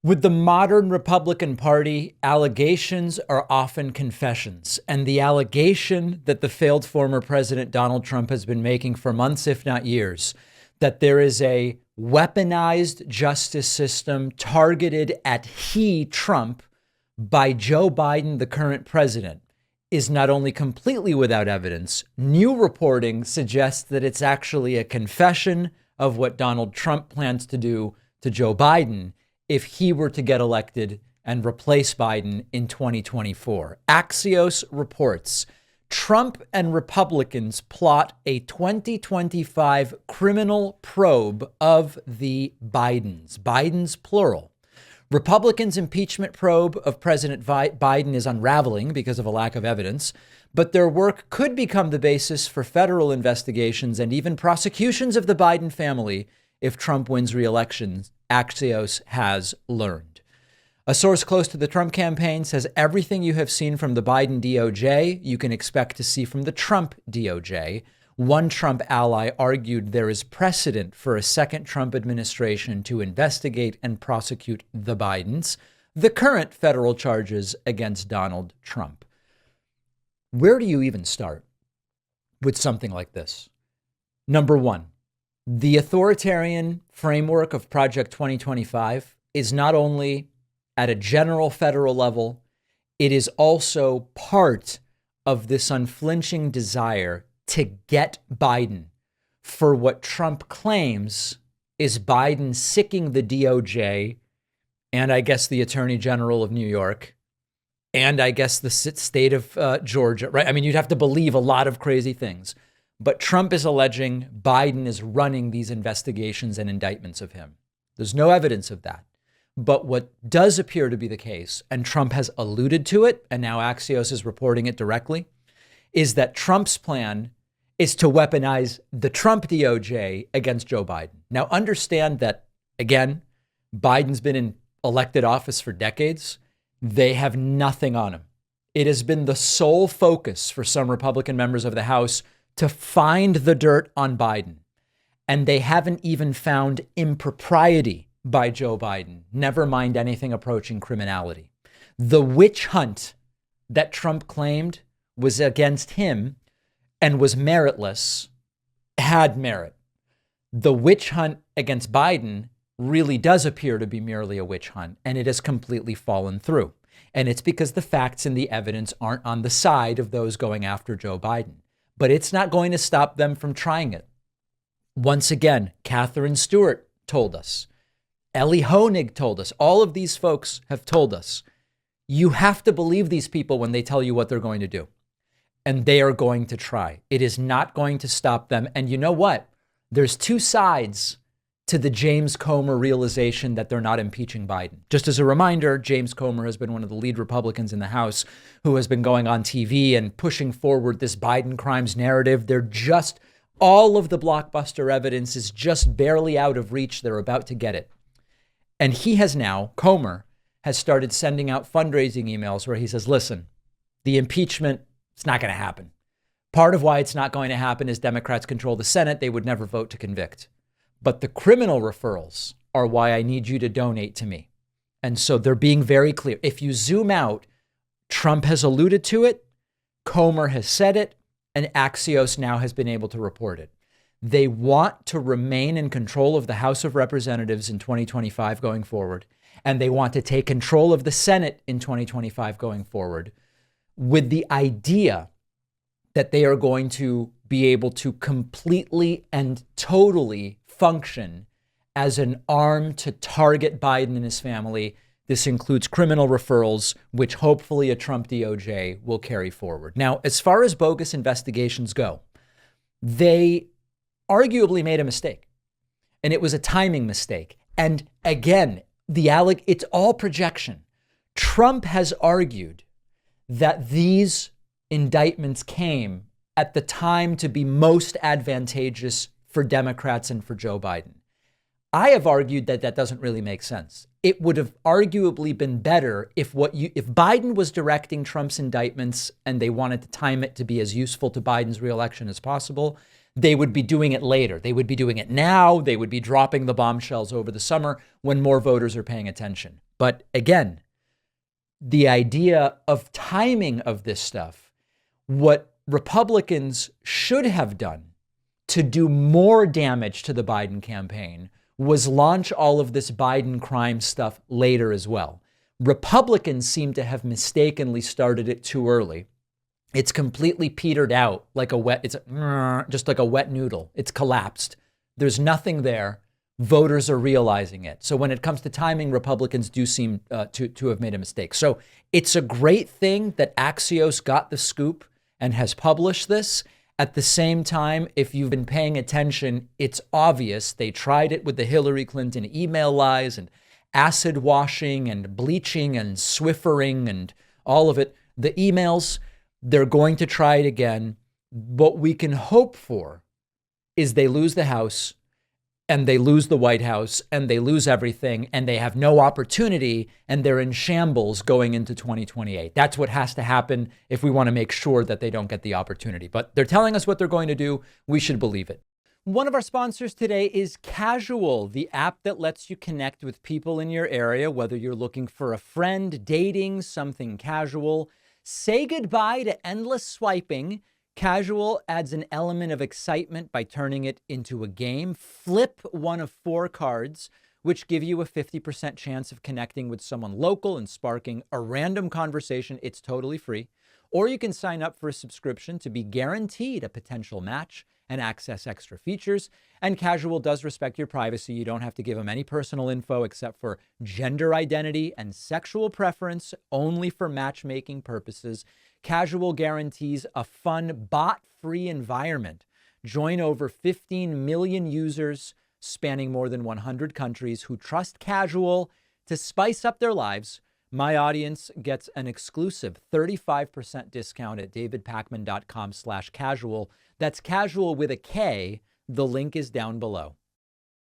With the modern Republican Party, allegations are often confessions. And the allegation that the failed former President Donald Trump has been making for months, if not years, that there is a weaponized justice system targeted at Trump, by Joe Biden, the current president, is not only completely without evidence. New reporting suggests that it's actually a confession of what Donald Trump plans to do to Joe Biden if he were to get elected and replace Biden in 2024. Axios reports Trump and Republicans plot a 2025 criminal probe of the Bidens plural. Republicans' impeachment probe of President Biden is unraveling because of a lack of evidence, but their work could become the basis for federal investigations and even prosecutions of the Biden family if Trump wins re-election, Axios has learned. A source close to the Trump campaign says everything you have seen from the Biden DOJ, you can expect to see from the Trump DOJ. One Trump ally argued there is precedent for a second Trump administration to investigate and prosecute the Bidens, the current federal charges against Donald Trump. Where do you even start with something like this? Number one, the authoritarian framework of Project 2025 is not only at a general federal level, it is also part of this unflinching desire to get Biden for what Trump claims is Biden sicking the DOJ and I guess the Attorney General of New York and I guess the state of Georgia, right? I mean, you'd have to believe a lot of crazy things. But Trump is alleging Biden is running these investigations and indictments of him. There's no evidence of that. But what does appear to be the case, and Trump has alluded to it, and now Axios is reporting it directly, is that Trump's plan is to weaponize the Trump DOJ against Joe Biden. Now, understand that, again, Biden's been in elected office for decades. They have nothing on him. It has been the sole focus for some Republican members of the House to find the dirt on Biden. And they haven't even found impropriety by Joe Biden, never mind anything approaching criminality. The witch hunt that Trump claimed was against him and was meritless had merit. The witch hunt against Biden really does appear to be merely a witch hunt, and it has completely fallen through. And it's because the facts and the evidence aren't on the side of those going after Joe Biden. But it's not going to stop them from trying it. Once again, Catherine Stewart told us, Ellie Honig told us, all of these folks have told us, you have to believe these people when they tell you what they're going to do. And they are going to try. It is not going to stop them. And you know what? There's two sides to the James Comer realization that they're not impeaching Biden. Just as a reminder, James Comer has been one of the lead Republicans in the House who has been going on TV and pushing forward this Biden crimes narrative. All of the blockbuster evidence is just barely out of reach. They're about to get it. And he has now, Comer, has started sending out fundraising emails where he says, listen, the impeachment, it's not going to happen. Part of why it's not going to happen is Democrats control the Senate. They would never vote to convict. But the criminal referrals are why I need you to donate to me. And so they're being very clear. If you zoom out, Trump has alluded to it, Comer has said it, and Axios now has been able to report it. They want to remain in control of the House of Representatives in 2025 going forward, and they want to take control of the Senate in 2025 going forward, with the idea that they are going to be able to completely and totally function as an arm to target Biden and his family. This includes criminal referrals, which hopefully a Trump DOJ will carry forward. Now, as far as bogus investigations go, they arguably made a mistake, and it was a timing mistake. And again, it's all projection. Trump has argued that these indictments came at the time to be most advantageous for Democrats and for Joe Biden. I have argued that that doesn't really make sense. It would have arguably been better if Biden was directing Trump's indictments and they wanted to time it to be as useful to Biden's reelection as possible. They would be doing it later. They would be doing it now. They would be dropping the bombshells over the summer when more voters are paying attention. But again, the idea of timing of this stuff, what Republicans should have done to do more damage to the Biden campaign was launch all of this Biden crime stuff later as well. Republicans seem to have mistakenly started it too early. It's completely petered out like just like a wet noodle. It's collapsed. There's nothing there. Voters are realizing it. So when it comes to timing, Republicans do seem to have made a mistake. So it's a great thing that Axios got the scoop and has published this. At the same time, if you've been paying attention, it's obvious they tried it with the Hillary Clinton email lies and acid washing and bleaching and Swiffering and all of it. The emails, they're going to try it again. What we can hope for is they lose the House and they lose the White House and they lose everything and they have no opportunity and they're in shambles going into 2028. That's what has to happen if we want to make sure that they don't get the opportunity. But they're telling us what they're going to do. We should believe it. One of our sponsors today is Casual, the app that lets you connect with people in your area, whether you're looking for a friend, dating, something casual. Say goodbye to endless swiping. Casual adds an element of excitement by turning it into a game. Flip one of 4 cards, which give you a 50% chance of connecting with someone local and sparking a random conversation. It's totally free. Or you can sign up for a subscription to be guaranteed a potential match and access extra features. And Casual does respect your privacy. You don't have to give them any personal info except for gender identity and sexual preference, only for matchmaking purposes. Casual guarantees a fun, bot-free environment. Join over 15 million users spanning more than 100 countries who trust Casual to spice up their lives. My audience gets an exclusive 35% discount at davidpakman.com/casual. That's casual with a K. The link is down below.